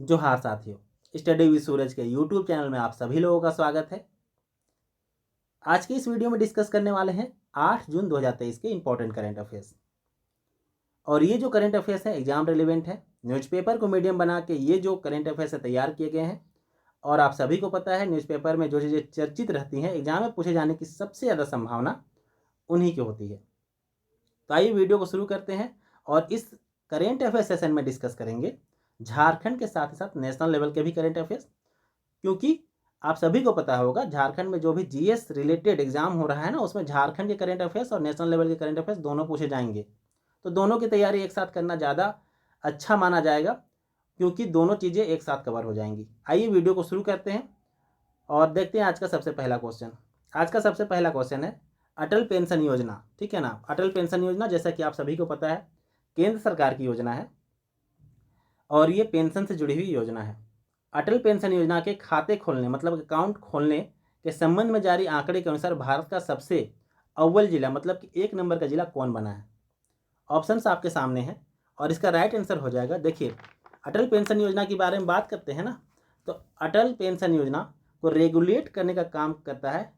जोहार साथियों, study with सूरज के यूट्यूब चैनल में आप सभी लोगों का स्वागत है। आज की इस वीडियो में डिस्कस करने वाले हैं 8 जून 2023 के इंपॉर्टेंट करंट अफेयर्स। और ये जो करंट अफेयर्स है एग्जाम रिलेवेंट है। न्यूज़पेपर को मीडियम बना के ये जो करंट अफेयर्स है तैयार किए गए हैं। और आप सभी को पता है न्यूज़पेपर में जो चीज़ें चर्चित रहती हैं, एग्जाम में पूछे जाने की सबसे ज़्यादा संभावना उन्हीं की होती है। तो आइए वीडियो को शुरू करते हैं और इस करेंट अफेयर सेशन में डिस्कस करेंगे झारखंड के साथ ही साथ नेशनल लेवल के भी करेंट अफेयर्स। क्योंकि आप सभी को पता होगा झारखंड में जो भी जीएस रिलेटेड एग्जाम हो रहा है ना, उसमें झारखंड के करेंट अफेयर्स और नेशनल लेवल के करेंट अफेयर्स दोनों पूछे जाएंगे। तो दोनों की तैयारी एक साथ करना ज़्यादा अच्छा माना जाएगा, क्योंकि दोनों चीज़ें एक साथ कवर हो जाएंगी। आइए वीडियो को शुरू करते हैं और देखते हैं आज का सबसे पहला क्वेश्चन। आज का सबसे पहला क्वेश्चन है अटल पेंशन योजना। ठीक है ना। अटल पेंशन योजना जैसा कि आप सभी को पता है केंद्र सरकार की योजना है और ये पेंशन से जुड़ी हुई योजना है। अटल पेंशन योजना के खाते खोलने मतलब अकाउंट खोलने के संबंध में जारी आंकड़े के अनुसार भारत का सबसे अव्वल जिला मतलब कि 1 नंबर का जिला कौन बना है। ऑप्शंस आपके सामने हैं और इसका राइट आंसर हो जाएगा। देखिए, अटल पेंशन योजना के बारे में बात करते हैं ना, तो अटल पेंशन योजना को रेगुलेट करने का काम करता है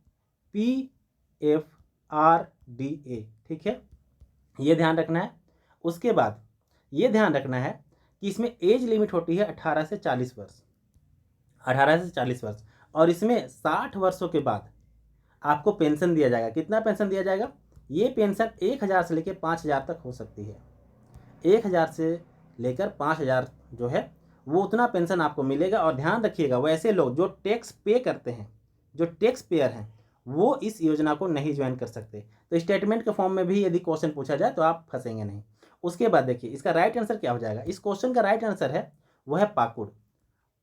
PFRDA। ठीक है, ये ध्यान रखना है। उसके बाद ये ध्यान रखना है कि इसमें एज लिमिट होती है 18 से 40 वर्ष। 18 से 40 वर्ष और इसमें 60 वर्षों के बाद आपको पेंशन दिया जाएगा। कितना पेंशन दिया जाएगा? ये पेंशन 1000 से लेकर 5000 तक हो सकती है। 1000 से लेकर 5000 जो है वो उतना पेंशन आपको मिलेगा। और ध्यान रखिएगा, वैसे लोग जो टैक्स पे करते हैं, जो टैक्स पेयर हैं, वो इस योजना को नहीं ज्वाइन कर सकते। तो स्टेटमेंट के फॉर्म में भी यदि क्वेश्चन पूछा जाए तो आप फंसेंगे नहीं। उसके बाद देखिए इसका राइट आंसर क्या हो जाएगा। इस क्वेश्चन का राइट आंसर है वो है पाकुड़।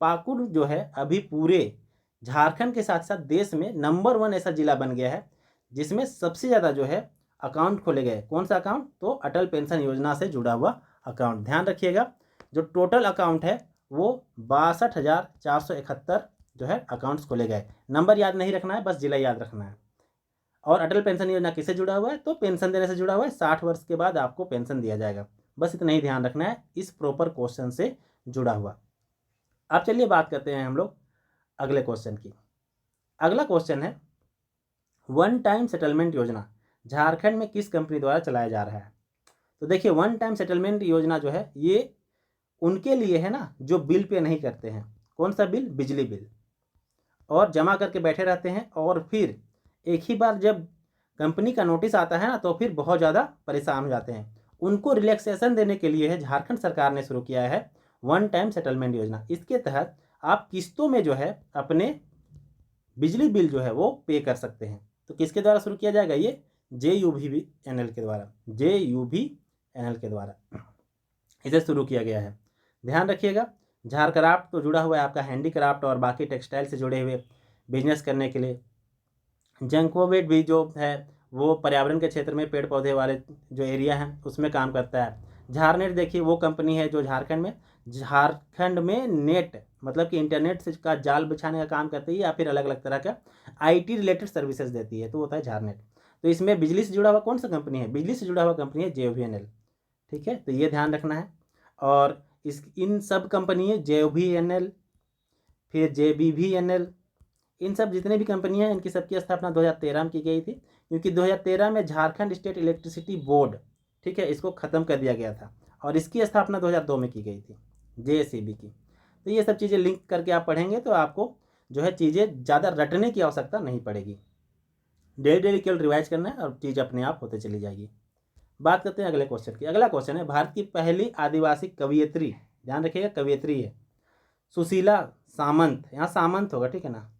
पाकुड़ जो है अभी पूरे झारखंड के साथ साथ देश में नंबर 1 ऐसा जिला बन गया है जिसमें सबसे ज़्यादा जो है अकाउंट खोले गए। कौन सा अकाउंट? तो अटल पेंशन योजना से जुड़ा हुआ अकाउंट। ध्यान रखिएगा, जो टोटल अकाउंट है वो 62,471 जो है अकाउंट्स खोले गए। नंबर याद नहीं रखना है, बस जिला याद रखना है। और अटल पेंशन योजना किससे जुड़ा हुआ है? तो पेंशन देने से जुड़ा हुआ है। 60 वर्ष के बाद आपको पेंशन दिया जाएगा। बस इतना ही ध्यान रखना है इस प्रॉपर क्वेश्चन से जुड़ा हुआ। अब चलिए बात करते हैं हम लोग अगले क्वेश्चन की। अगला क्वेश्चन है वन टाइम सेटलमेंट योजना झारखंड में किस कंपनी द्वारा चलाया जा रहा है। तो देखिए, वन टाइम सेटलमेंट योजना जो है ये उनके लिए है ना जो बिल पे नहीं करते हैं। कौन सा बिल? बिजली बिल। और जमा करके बैठे रहते हैं और फिर एक ही बार जब कंपनी का नोटिस आता है ना तो फिर बहुत ज़्यादा परेशान हो जाते हैं। उनको रिलैक्सेशन देने के लिए है झारखंड सरकार ने शुरू किया है वन टाइम सेटलमेंट योजना। इसके तहत आप किस्तों में जो है अपने बिजली बिल जो है वो पे कर सकते हैं। तो किसके द्वारा शुरू किया जाएगा? ये JUVNL के द्वारा। JUVNL के द्वारा इसे शुरू किया गया है। ध्यान रखिएगा, झारक्राफ्ट तो जुड़ा हुआ है आपका हैंडीक्राफ्ट और बाकी टेक्सटाइल से जुड़े हुए बिजनेस करने के लिए। जंकोवेट भी जो है वो पर्यावरण के क्षेत्र में पेड़ पौधे वाले जो एरिया हैं उसमें काम करता है। झारनेट देखिए वो कंपनी है जो झारखंड में नेट मतलब कि इंटरनेट से का जाल बिछाने का काम करती है या फिर अलग अलग तरह का IT रिलेटेड सर्विसेज देती है, तो होता है झारनेट। तो इसमें बिजली से जुड़ा हुआ कौन सा कंपनी है? बिजली से जुड़ा हुआ कंपनी है JUVNL। ठीक है, तो ये ध्यान रखना है। और इन सब कंपनी JUVNL फिर JBVNL, इन सब जितने भी कंपनियां हैं इनकी सबकी स्थापना 2013 में की गई थी, क्योंकि 2013 में झारखंड स्टेट इलेक्ट्रिसिटी बोर्ड, ठीक है, इसको ख़त्म कर दिया गया था और इसकी स्थापना 2002 में की गई थी, JSEB की। तो ये सब चीज़ें लिंक करके आप पढ़ेंगे तो आपको जो है चीज़ें ज़्यादा रटने की आवश्यकता नहीं पड़ेगी। डेली डेली केवल रिवाइज करना है और चीज़ अपने आप होते चली जाएगी। बात करते हैं अगले क्वेश्चन की। अगला क्वेश्चन है भारत की पहली आदिवासी कवियत्री, ध्यान रखिएगा कवियत्री है, सुशीला सामंत, यहाँ सामंत होगा, ठीक है ना,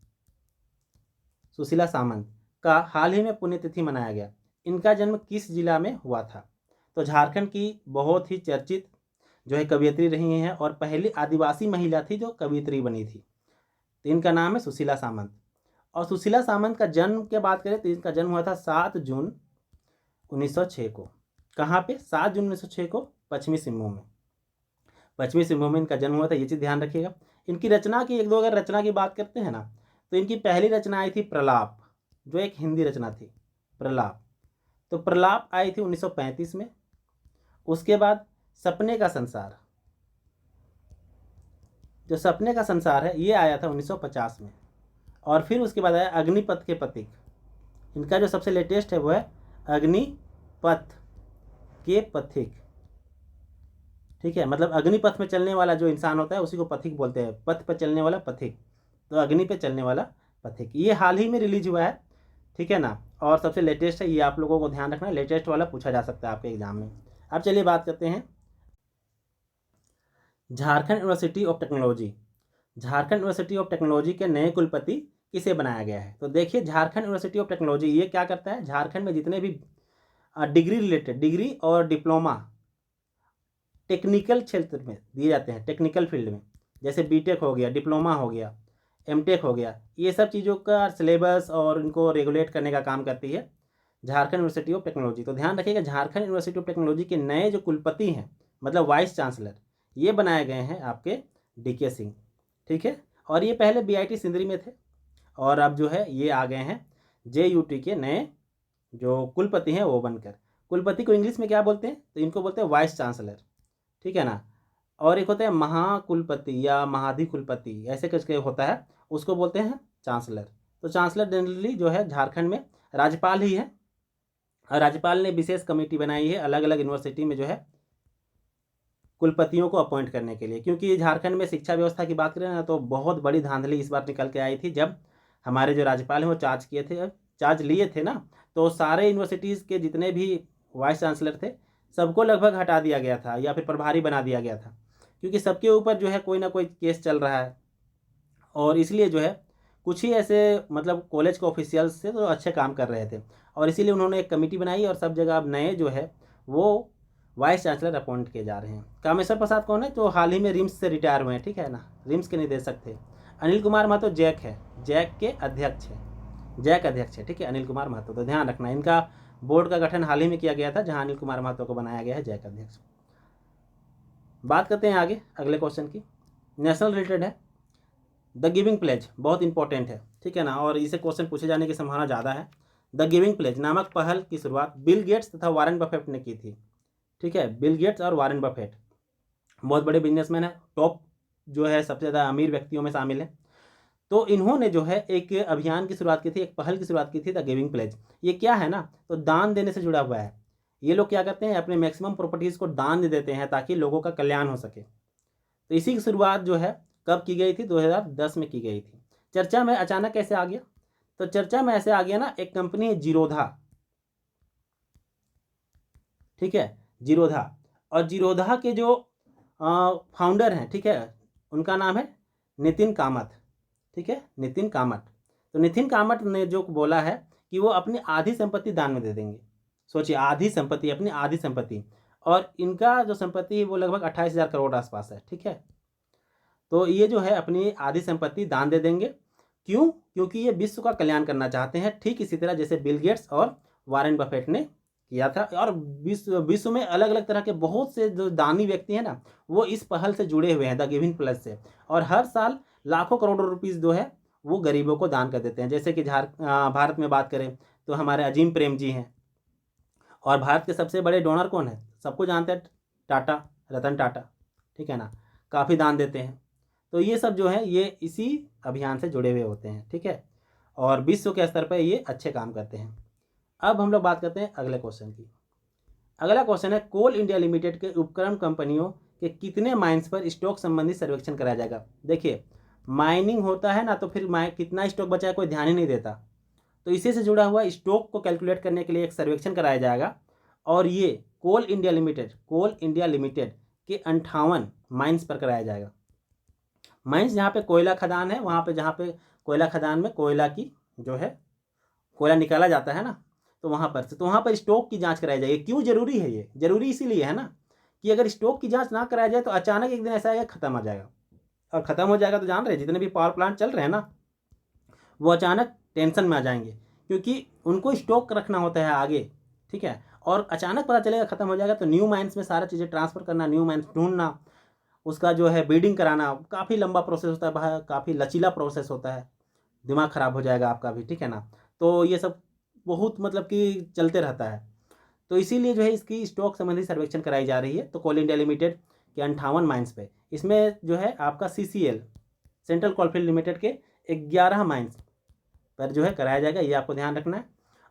सुशीला सामंत का हाल ही में पुण्यतिथि मनाया गया। इनका जन्म किस जिला में हुआ था? तो झारखंड की बहुत ही चर्चित जो है कवियत्री रही हैं और पहली आदिवासी महिला थी जो कवियत्री बनी थी। तो इनका नाम है सुशीला सामंत। और सुशीला सामंत का जन्म की बात करें तो इनका जन्म हुआ था 7 जून 1906 को। कहाँ पे? 7 जून 1906 को पश्चिमी सिंहभूम में। पश्चिमी सिंहभूम में इनका जन्म हुआ था, ये चीज़ ध्यान रखिएगा। इनकी रचना की एक दो अगर रचना की बात करते हैं ना, तो इनकी पहली रचना आई थी प्रलाप, जो एक हिंदी रचना थी, प्रलाप। तो प्रलाप आई थी 1935 में। उसके बाद सपने का संसार, जो सपने का संसार है ये आया था 1950 में। और फिर उसके बाद आया अग्निपथ के पथिक। इनका जो सबसे लेटेस्ट है वो है अग्निपथ के पथिक। ठीक है, मतलब अग्निपथ में चलने वाला जो इंसान होता है उसी को पथिक बोलते हैं, पथ पर चलने वाला पथिक, तो अग्नि पे चलने वाला पथिक। ये हाल ही में रिलीज हुआ है, ठीक है ना, और सबसे लेटेस्ट है, ये आप लोगों को ध्यान रखना, लेटेस्ट वाला पूछा जा सकता है आपके एग्जाम में। अब चलिए बात करते हैं Jharkhand university of technology. Jharkhand university of technology के नए कुलपति किसे बनाया गया है? तो देखिए, झारखंड यूनिवर्सिटी ऑफ टेक्नोलॉजी ये क्या करता है, झारखंड में जितने भी डिग्री रिलेटेड, डिग्री और डिप्लोमा टेक्निकल क्षेत्र में दिए जाते हैं, टेक्निकल फील्ड में, जैसे बीटेक हो गया, डिप्लोमा हो गया, एमटेक हो गया, ये सब चीज़ों का सिलेबस और इनको रेगुलेट करने का काम करती है झारखंड यूनिवर्सिटी ऑफ टेक्नोलॉजी। तो ध्यान रखिएगा, झारखंड यूनिवर्सिटी ऑफ टेक्नोलॉजी के नए जो कुलपति हैं, मतलब वाइस चांसलर, ये बनाए गए हैं आपके DK सिंह। ठीक है, और ये पहले BIT सिंदरी में थे, और अब जो है ये आ गए हैं JUT के नए जो कुलपति हैं वो बनकर। कुलपति को इंग्लिश में क्या बोलते हैं? तो इनको बोलते हैं वाइस चांसलर, ठीक है ना। और एक होता है महाकुलपति या महाधिकुलपति, ऐसे करके होता है, उसको बोलते हैं चांसलर। तो चांसलर जनरली जो है झारखंड में राज्यपाल ही है, और राज्यपाल ने विशेष कमेटी बनाई है अलग अलग यूनिवर्सिटी में जो है कुलपतियों को अपॉइंट करने के लिए। क्योंकि झारखंड में शिक्षा व्यवस्था की बात करें ना, तो बहुत बड़ी धांधली इस बार निकल के आई थी, जब हमारे जो राज्यपाल हैं वो चार्ज लिए थे ना, तो सारे यूनिवर्सिटीज़ के जितने भी वाइस चांसलर थे सबको लगभग हटा दिया गया था या फिर प्रभारी बना दिया गया था, क्योंकि सबके ऊपर जो है कोई ना कोई केस चल रहा है। और इसलिए जो है कुछ ही ऐसे मतलब कॉलेज के ऑफिशियल्स थे तो अच्छे काम कर रहे थे, और इसीलिए उन्होंने एक कमेटी बनाई, और सब जगह अब नए जो है वो वाइस चांसलर अपॉइंट किए जा रहे हैं। कामेश्वर प्रसाद कौन है? जो हाल ही में रिम्स से रिटायर हुए हैं, ठीक है ना, रिम्स के निदेशक थे। अनिल कुमार महतो जैक है, जैक के अध्यक्ष है, जैक अध्यक्ष है, ठीक है, अनिल कुमार महतो। तो ध्यान रखना, इनका बोर्ड का गठन हाल ही में किया गया था, जहां अनिल कुमार महतो को बनाया गया है जैक अध्यक्ष। बात करते हैं आगे अगले क्वेश्चन की, नेशनल रिलेटेड है। द गिविंग प्लेज बहुत इंपॉर्टेंट है, ठीक है ना, और इसे क्वेश्चन पूछे जाने की संभावना ज़्यादा है। द गिविंग प्लेज नामक पहल की शुरुआत बिल गेट्स तथा वारेन बफेट ने की थी, ठीक है, बिल गेट्स और वारेन बफेट बहुत बड़े बिजनेसमैन है, टॉप जो है सबसे ज़्यादा अमीर व्यक्तियों में शामिल है। तो इन्होंने जो है एक अभियान की शुरुआत की थी, एक पहल की शुरुआत की थी, द गिविंग प्लेज। ये क्या है ना, तो दान देने से जुड़ा हुआ है। ये लोग क्या करते हैं, अपने मैक्सिमम प्रॉपर्टीज़ को दान दे देते हैं ताकि लोगों का कल्याण हो सके। तो इसी की शुरुआत जो है कब की गई थी? 2010 में की गई थी। चर्चा में अचानक कैसे आ गया? तो चर्चा में ऐसे आ गया ना, एक कंपनी है जीरोधा, ठीक है, जीरोधा, और जीरोधा के जो फाउंडर हैं, ठीक है, उनका नाम है नितिन कामत, ठीक है, नितिन कामत। तो नितिन कामत ने जो बोला है कि वो अपनी आधी संपत्ति दान में दे देंगे। सोचिए, आधी संपत्ति, अपनी आधी संपत्ति, और इनका जो संपत्ति है वो लगभग 28,000 करोड़ आसपास है, ठीक है। तो ये जो है अपनी आधी संपत्ति दान दे देंगे। क्यों? क्योंकि ये विश्व का कल्याण करना चाहते हैं, ठीक इसी तरह जैसे बिल गेट्स और वारेन बफेट ने किया था। और विश्व में अलग अलग तरह के बहुत से जो दानी व्यक्ति हैं ना, वो इस पहल से जुड़े हुए हैं, द गिविंग प्लस से, और हर साल लाखों करोड़ों रुपीज़ जो है वो गरीबों को दान कर देते हैं। जैसे कि भारत में बात करें तो हमारे अजीम प्रेम जी हैं, और भारत के सबसे बड़े डोनर कौन है? सबको जानते हैं, टाटा, रतन टाटा, ठीक है ना, काफ़ी दान देते हैं। तो ये सब जो है ये इसी अभियान से जुड़े हुए होते हैं, ठीक है, और विश्व के स्तर पर ये अच्छे काम करते हैं। अब हम लोग बात करते हैं अगले क्वेश्चन की। अगला क्वेश्चन है, कोल इंडिया लिमिटेड के उपक्रम कंपनियों के कितने माइंस पर स्टॉक संबंधी सर्वेक्षण कराया जाएगा? देखिए, माइनिंग होता है ना, तो फिर कितना स्टॉक बचा है कोई ध्यान ही नहीं देता, तो इसी से जुड़ा हुआ स्टॉक को कैलकुलेट करने के लिए एक सर्वेक्षण कराया जाएगा, और ये कोल इंडिया लिमिटेड के 58 माइंस पर कराया जाएगा। माइंस जहाँ पे कोयला खदान है, वहाँ पे, जहाँ पे कोयला खदान में कोयला की जो है कोयला निकाला जाता है ना, तो वहाँ पर से, तो वहाँ पर स्टॉक की जांच कराई जाएगी। क्यों जरूरी है ये? जरूरी इसीलिए है ना कि अगर स्टॉक की जांच ना कराया जाए तो अचानक एक दिन ऐसा आएगा खत्म आ जाएगा, और ख़त्म हो जाएगा तो जान रहे जितने भी पावर प्लांट चल रहे हैं ना, वो अचानक टेंशन में आ जाएंगे, क्योंकि उनको स्टॉक रखना होता है आगे, ठीक है, और अचानक पता चलेगा ख़त्म हो जाएगा, तो न्यू माइंस में सारा चीज़ें ट्रांसफ़र करना, न्यू माइंस ढूंढना, उसका जो है बीडिंग कराना, काफ़ी लंबा प्रोसेस होता है भाई, काफ़ी लचीला प्रोसेस होता है, दिमाग ख़राब हो जाएगा आपका भी, ठीक है ना। तो ये सब बहुत मतलब कि चलते रहता है, तो इसीलिए जो है इसकी स्टॉक संबंधी सर्वेक्षण कराई जा रही है। तो कोल इंडिया लिमिटेड के 58 माइंस पे इसमें जो है आपका CCL सेंट्रल कोलफील्ड लिमिटेड के 11 माइंस पर जो है कराया जाएगा, ये आपको ध्यान रखना है।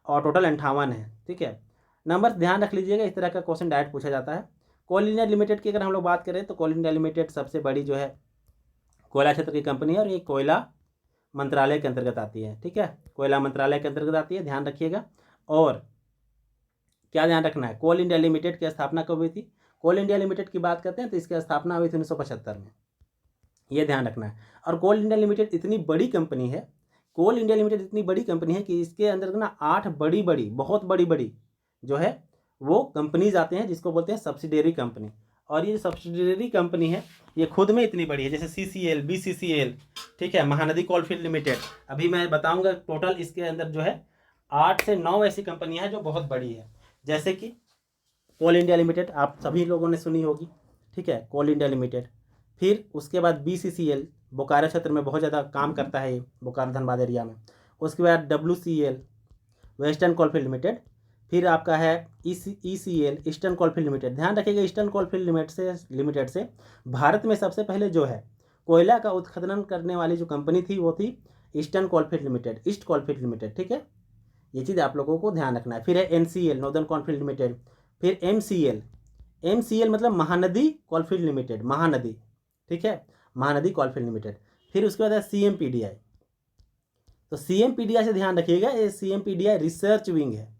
और टोटल 58 है, ठीक है। नंबर ध्यान रख लीजिएगा, इस तरह का क्वेश्चन डायरेक्ट पूछा जाता है। कोल इंडिया लिमिटेड की अगर हम लोग बात करें तो कोल इंडिया लिमिटेड सबसे बड़ी जो है कोयला क्षेत्र की कंपनी है और ये कोयला मंत्रालय के अंतर्गत आती है, ठीक है। कोयला मंत्रालय के अंतर्गत आती है, ध्यान रखिएगा। और क्या ध्यान रखना है, कोल इंडिया लिमिटेड की स्थापना कब हुई थी? कोल इंडिया लिमिटेड की बात करते हैं तो इसकी स्थापना हुई थी 1975 में, ये ध्यान रखना है। और कोल इंडिया लिमिटेड इतनी बड़ी कंपनी है, कोल इंडिया लिमिटेड इतनी बड़ी कंपनी है कि इसके अंदर ना 8 बड़ी बड़ी बहुत बड़ी बड़ी जो है वो कंपनीज आते हैं, जिसको बोलते हैं सब्सिडियरी कंपनी। और ये सब्सिडियरी कंपनी है ये खुद में इतनी बड़ी है, जैसे CCL, BCCL, ठीक है, महानदी कोलफील्ड लिमिटेड। अभी मैं बताऊंगा टोटल इसके अंदर जो है 8 से 9 ऐसी कंपनियां हैं जो बहुत बड़ी है। जैसे कि कोल इंडिया लिमिटेड आप सभी लोगों ने सुनी होगी, ठीक है, कोल इंडिया लिमिटेड। फिर उसके बाद BCCL बोकारो क्षेत्र में बहुत ज़्यादा काम करता है, ये बोकारो धनबाद एरिया में। उसके बाद WCL वेस्टर्न कोलफील्ड लिमिटेड। फिर आपका है ECL ईस्टर्न कोलफील्ड लिमिटेड। ध्यान रखिएगा, ईस्टर्न कोलफील्ड लिमिटेड से भारत में सबसे पहले जो है कोयला का उत्खनन करने वाली जो कंपनी थी वो थी eastern coalfield limited, east coalfield limited, ठीक है। ये चीज़ आप लोगों को ध्यान रखना है। फिर है NCL नॉर्दर्न कोलफील्ड लिमिटेड। फिर MCL मतलब महानदी कोलफील्ड लिमिटेड, महानदी, ठीक है, महानदी कोलफील्ड लिमिटेड। फिर उसके बाद है CMPDI। तो CMPDI से ध्यान रखिएगा, ये CMPDI रिसर्च विंग है।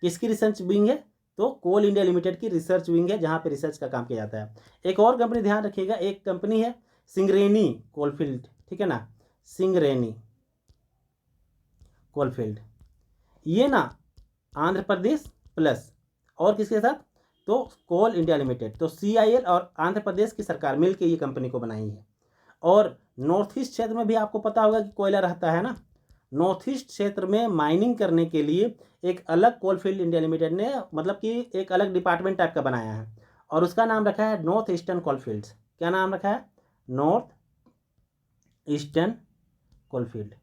किसकी रिसर्च विंग है? तो कोल इंडिया लिमिटेड की रिसर्च विंग है, जहाँ पे रिसर्च का काम किया जाता है। एक और कंपनी ध्यान रखिएगा, एक कंपनी है सिंगरेनी कोलफील्ड, ठीक है ना, सिंगरेनी कोलफील्ड। ये ना आंध्र प्रदेश प्लस और किसके साथ? तो कोल इंडिया लिमिटेड। तो CIL और आंध्र प्रदेश की सरकार मिलकर ये कंपनी को बनाई है। और नॉर्थ ईस्ट क्षेत्र में भी आपको पता होगा कि कोयला रहता है ना, नॉर्थ ईस्ट क्षेत्र में माइनिंग करने के लिए एक अलग कोलफील्ड इंडिया लिमिटेड ने मतलब कि एक अलग डिपार्टमेंट टाइप का बनाया है और उसका नाम रखा है नॉर्थ ईस्टर्न कोलफील्ड्स। क्या नाम रखा है? North eastern coalfield.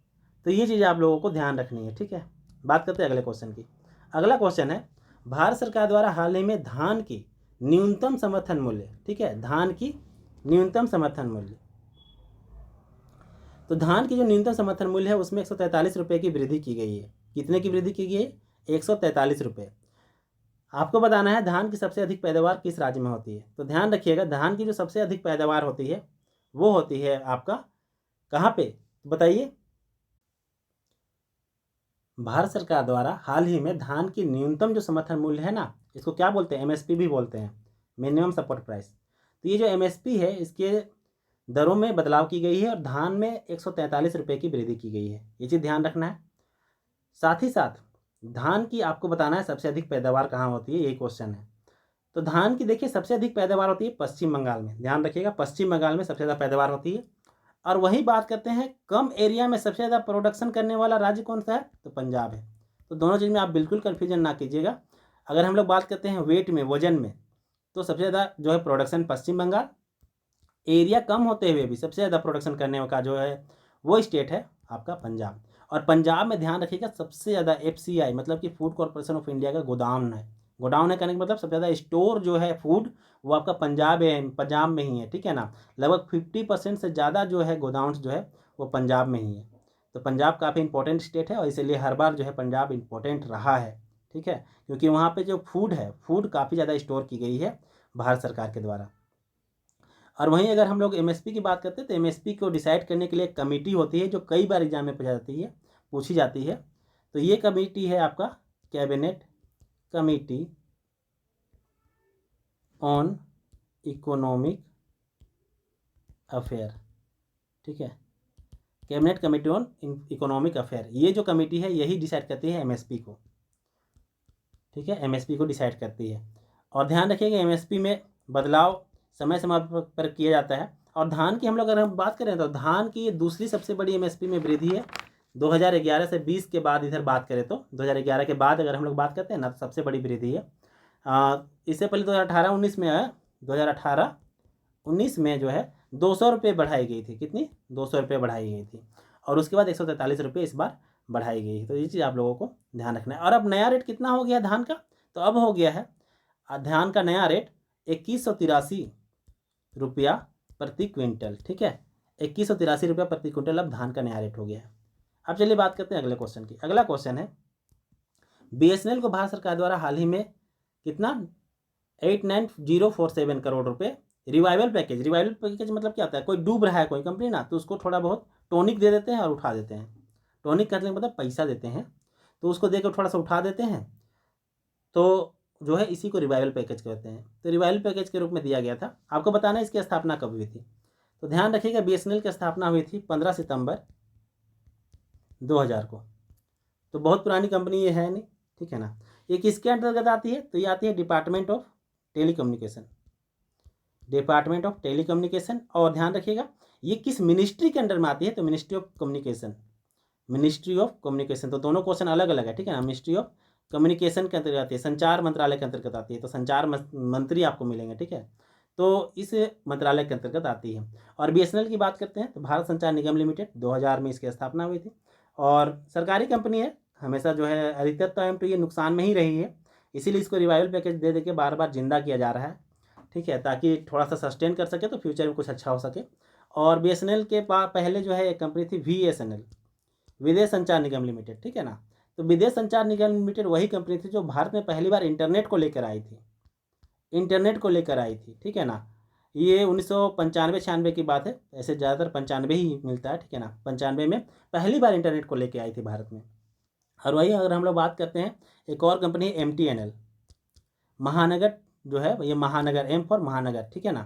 तो ये चीज़ आप लोगों को ध्यान रखनी है, ठीक है। बात करते हैं अगले क्वेश्चन की। अगला क्वेश्चन है, भारत सरकार द्वारा हाल ही में धान की न्यूनतम समर्थन मूल्य, ठीक है, धान की न्यूनतम समर्थन मूल्य। तो धान की जो न्यूनतम समर्थन मूल्य है उसमें 143 रुपये की वृद्धि की गई है। कितने की वृद्धि की गई है? 143 रुपये। आपको बताना है धान की सबसे अधिक पैदावार किस राज्य में होती है। तो ध्यान रखिएगा, धान की जो सबसे अधिक पैदावार होती है वो होती है आपका कहाँ पे? बताइए। भारत सरकार द्वारा हाल ही में धान की न्यूनतम जो समर्थन मूल्य है ना, इसको क्या बोलते हैं? MSP भी बोलते हैं, मिनिमम सपोर्ट प्राइस। तो ये जो MSP है इसके दरों में बदलाव की गई है और धान में 143 रुपये की वृद्धि की गई है, ये चीज़ ध्यान रखना है। साथ ही साथ धान की आपको बताना है सबसे अधिक पैदावार कहाँ होती है, ये क्वेश्चन है। तो धान की देखिए सबसे अधिक पैदावार होती है पश्चिम बंगाल में। ध्यान रखिएगा, पश्चिम बंगाल में सबसे ज़्यादा पैदावार होती है। और वही बात करते हैं कम एरिया में सबसे ज़्यादा प्रोडक्शन करने वाला राज्य कौन सा है? तो पंजाब है। तो दोनों चीज़ में आप बिल्कुल कन्फ्यूजन ना कीजिएगा। अगर हम लोग बात करते हैं वेट में, वजन में, तो सबसे ज़्यादा जो है प्रोडक्शन पश्चिम बंगाल, एरिया कम होते हुए भी सबसे ज़्यादा प्रोडक्शन करने का जो है वो स्टेट है आपका पंजाब। और पंजाब में ध्यान रखिएगा सबसे ज़्यादा FCI मतलब कि फूड कॉर्पोरेशन ऑफ इंडिया का गोदाम है। गोडाउन है कहने का मतलब सबसे ज़्यादा स्टोर जो है फूड वो आपका पंजाब में ही है, ठीक है ना। लगभग 50% से ज़्यादा जो है गोदाउंस जो है वो पंजाब में ही है। तो पंजाब काफ़ी इंपॉर्टेंट स्टेट है और इसीलिए हर बार जो है पंजाब इंपॉर्टेंट रहा है, ठीक है, क्योंकि वहाँ पे जो फूड है, फूड काफ़ी ज़्यादा स्टोर की गई है भारत सरकार के द्वारा। और वहीं अगर हम लोग MSP की बात करते हैं तो MSP को डिसाइड करने के लिए एक कमेटी होती है जो कई बार एग्जाम में पूछी जाती है। तो ये कमेटी है आपका cabinet committee on economic affair, ठीक है, cabinet committee on economic affair. ये जो कमेटी है यही डिसाइड करती है MSP को, ठीक है, MSP को डिसाइड करती है। और ध्यान रखिएगा MSP में बदलाव समय समय पर किया जाता है। और धान की हम लोग अगर हम बात करें तो धान की दूसरी सबसे बड़ी MSP में वृद्धि है 2011 से 20 के बाद। इधर बात करें तो 2011 के बाद अगर हम लोग बात करते हैं ना तो सबसे बड़ी वृद्धि है। इससे पहले 2018-19 में है, 2018-19 में जो है 200 रुपये बढ़ाई गई थी। कितनी? 200 रुपये बढ़ाई गई थी। और उसके बाद 143 रुपये इस बार बढ़ाई गई है। तो ये चीज़ आप लोगों को ध्यान रखना है। और अब नया रेट कितना हो गया धान का? तो अब हो गया है धान का नया रेट 2183 रुपया प्रति क्विंटल। ठीक है, 2183 रुपया प्रति क्विंटल अब धान का नया रेट हो गया है। अब चलिए बात करते हैं अगले क्वेश्चन की। अगला क्वेश्चन है, BSNL को भारत सरकार द्वारा हाल ही में कितना 89047 करोड़ रुपए रिवाइवल पैकेज। रिवाइवल पैकेज मतलब क्या होता है, कोई डूब रहा है कोई कंपनी ना, तो उसको थोड़ा बहुत टॉनिक दे देते हैं और उठा देते हैं। टॉनिक करने का मतलब पैसा देते हैं, तो उसको देकर थोड़ा सा उठा देते हैं, तो जो है इसी को रिवाइवल पैकेज कहते हैं। तो रिवाइवल पैकेज के रूप में दिया गया था। आपको बताना है इसकी स्थापना कब हुई थी। तो ध्यान रखिएगा, BSNL की स्थापना हुई थी 15 सितंबर 2000 को। तो बहुत पुरानी कंपनी ये है नहीं, ठीक है ना। ये किसके अंतर्गत आती है, तो ये आती है department of telecommunication, department of telecommunication. और ध्यान रखिएगा ये किस मिनिस्ट्री के अंडर में आती है, तो ministry of communication, ministry of communication. तो दोनों क्वेश्चन अलग अलग है, ठीक है ना। मिनिस्ट्री ऑफ कम्युनिकेशन के अंतर्गत आती है, संचार मंत्रालय के अंतर्गत आती है, तो संचार मंत्री आपको मिलेंगे, ठीक है। तो इस मंत्रालय के अंतर्गत आती है। और BSNL की बात करते हैं तो भारत संचार निगम लिमिटेड 2000 में इसकी स्थापना हुई थी। और सरकारी कंपनी है, हमेशा जो है अधिकतर टाइम तो ये नुकसान में ही रही है, इसीलिए इसको रिवाइवल पैकेज दे के बार बार जिंदा किया जा रहा है, ठीक है, ताकि थोड़ा सा सस्टेन कर सके, तो फ्यूचर में कुछ अच्छा हो सके। और BSNL के पहले जो है एक कंपनी थी VSNL, विदेश संचार निगम लिमिटेड, ठीक है ना। तो विदेश संचार निगम लिमिटेड वही कंपनी थी जो भारत में पहली बार इंटरनेट को लेकर आई थी, इंटरनेट को लेकर आई थी, ठीक है ना। ये 1995-96 की बात है, ऐसे ज़्यादातर 95 ही मिलता है, ठीक है ना। 95 में पहली बार इंटरनेट को लेकर आई थी भारत में। और वही अगर हम लोग बात करते हैं, एक और कंपनी है MTNL, महानगर जो है, ये महानगर, M फॉर महानगर, ठीक है ना।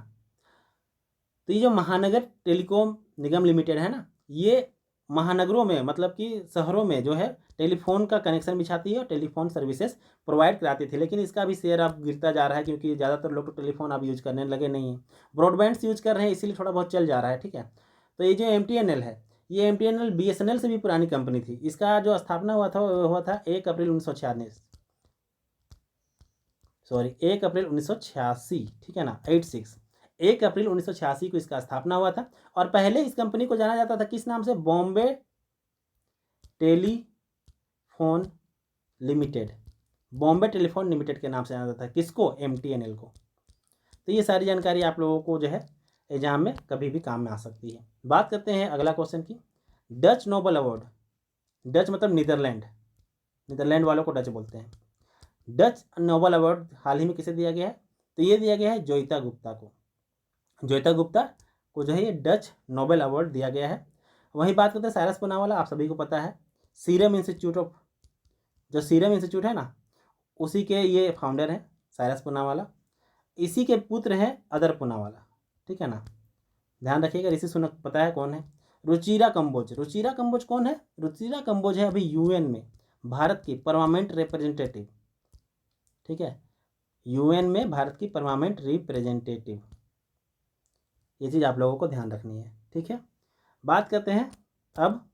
तो ये जो महानगर टेलीकॉम निगम लिमिटेड है ना, ये महानगरों में मतलब कि शहरों में जो है टेलीफोन का कनेक्शन बिछाती है और टेलीफोन सर्विसेज प्रोवाइड कराती थी। लेकिन इसका भी शेयर अब गिरता जा रहा है, क्योंकि ज़्यादातर लोग तो टेलीफोन अब यूज करने लगे नहीं हैं, ब्रॉडबैंड यूज कर रहे हैं, इसीलिए थोड़ा बहुत चल जा रहा है, ठीक है। तो ये जो MTNL है, ये MTNL BSNL से भी पुरानी कंपनी थी। इसका जो स्थापना हुआ था 1 अप्रैल 1986, सॉरी 1 अप्रैल 1986, ठीक है ना, 1 अप्रैल 1986 को इसका स्थापना हुआ था। और पहले इस कंपनी को जाना जाता था किस नाम से, Bombay telephone limited, Bombay telephone limited के नाम से जाना जाता था, किसको, MTNL को। तो ये सारी जानकारी आप लोगों को जो है एग्जाम में कभी भी काम में आ सकती है। बात करते हैं अगला क्वेश्चन की। डच नोबल अवार्ड, डच मतलब नीदरलैंड, नीदरलैंड वालों को डच बोलते हैं। डच नोबल अवार्ड हाल ही में किसे दिया गया है, तो ये दिया गया है जोयिता गुप्ता को। जोयिता गुप्ता को जो है ये डच नोबेल अवार्ड दिया गया है। वहीं बात करते हैं साइरस पूनावाला, आप सभी को पता है, सीरम इंस्टीट्यूट ऑफ, जो सीरम इंस्टीट्यूट है ना, उसी के ये फाउंडर हैं साइरस पूनावाला। इसी के पुत्र हैं अदर पूनावाला, ठीक है ना। ध्यान रखिएगा, ऋषि सुनक पता है कौन है। रुचिरा कंबोज, रुचिरा कंबोज कौन है, रुचिरा कंबोज है अभी UN में भारत की परमानेंट रिप्रेजेंटेटिव, ठीक है, UN में भारत की परमानेंट रिप्रेजेंटेटिव। ये चीज़ आप लोगों को ध्यान रखनी है, ठीक है। बात करते हैं अब,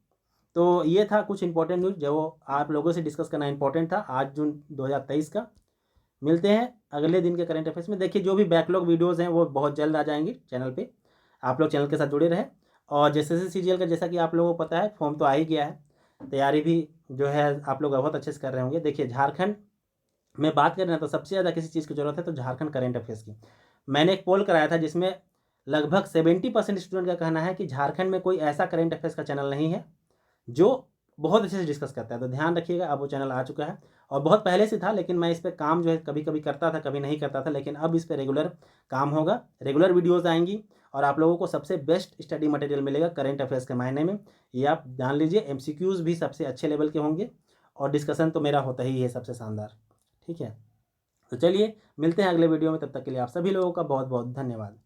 तो ये था कुछ इंपॉर्टेंट न्यूज़ जो आप लोगों से डिस्कस करना इंपॉर्टेंट था आज जून 2023 का। मिलते हैं अगले दिन के करंट अफेयर्स में। देखिए जो भी बैकलॉग वीडियोज़ हैं वो बहुत जल्द आ जाएंगी चैनल पे, आप लोग चैनल के साथ जुड़े रहें। और JSS CGL का जैसा कि आप लोगों को पता है फॉर्म तो आ ही गया है, तैयारी भी जो है आप लोग बहुत अच्छे से कर रहे होंगे। देखिए झारखंड में बात करें ना, तो सबसे ज़्यादा किसी चीज़ की ज़रूरत है तो झारखंड करंट अफेयर्स की। मैंने एक पोल कराया था जिसमें लगभग 70% स्टूडेंट का कहना है कि झारखंड में कोई ऐसा करंट अफेयर्स का चैनल नहीं है जो बहुत अच्छे से डिस्कस करता है। तो ध्यान रखिएगा, अब वो चैनल आ चुका है और बहुत पहले से था, लेकिन मैं इस पर काम जो है कभी कभी करता था, कभी नहीं करता था, लेकिन अब इस पर रेगुलर काम होगा, रेगुलर वीडियोज़ आएंगी और आप लोगों को सबसे बेस्ट स्टडी मटेरियल मिलेगा करंट अफेयर्स के मायने में। ये आप जान लीजिए, MCQs भी सबसे अच्छे लेवल के होंगे और डिस्कशन तो मेरा होता ही है सबसे शानदार, ठीक है। तो चलिए मिलते हैं अगले वीडियो में, तब तक के लिए आप सभी लोगों का बहुत बहुत धन्यवाद।